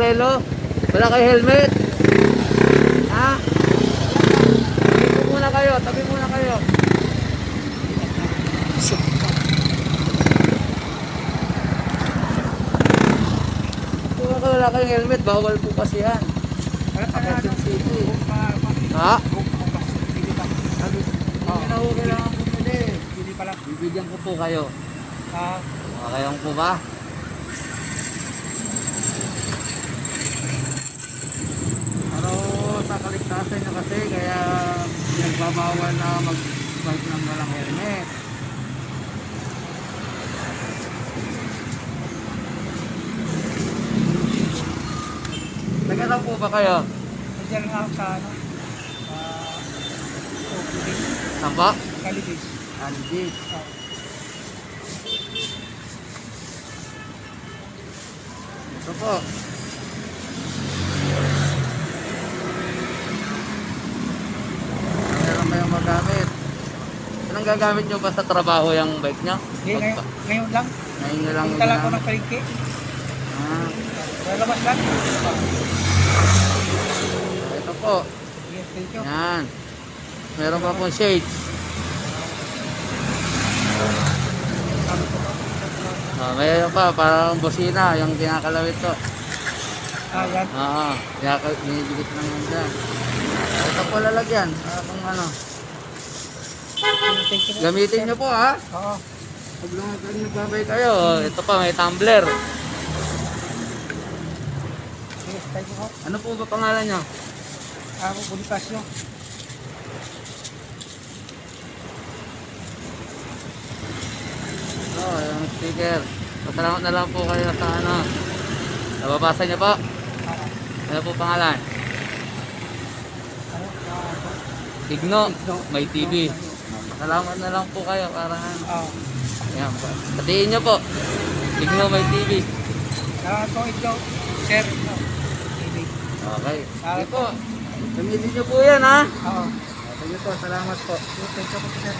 umbrelo. Wala kayo helmet. Ha? Tabi po muna kayo. Tabi muna kayo. Kung wala kayong helmet, bawal po kasi yan. Quezon City. Ha? Hindi na ho kailangan bumili. Bibigyan ko po kayo. Okay po ba? Pero sa kaligtasan nyo kasi kaya nagbabawal na mag-bike ng walang helmet. Taga lang po ba kayo? Diyan nga sa ano? Saan ba? Calibis. Calibis. Ito po. Meron kayong magamit. Anong gagamit nyo ba sa trabaho yung bike nyo? Ngayon lang. Ngayon nyo lang Punta lang ako ng palengke. Lalabas lang. Ito po. Yes, thank you. Yan. Meron pa pong shades. Mayroon pa, parang busina, yung kinakalawit to. Yan. Binibigit lang yan dyan. Ito po lalagyan, kung ano. Thank you. Gamitin nyo po ha. Oo. Pag nagbabay kayo, ito pa may tumbler. Yes, thank you po. Ano po ba pangalan nyo? Ako, Bonifacio. Yung sticker. Pasalamat na lang po kayo sa ano. Nababasa nyo po? Ano po pangalan? Tigno, may TV. Pasalamat na lang po kayo para yan po. Patiin nyo po. Tigno, may TV. Ito, sir. Okay. Sige po. Gamitin nyo po yan ha. Oo. Sige po, salamat po. Thank you po, sir.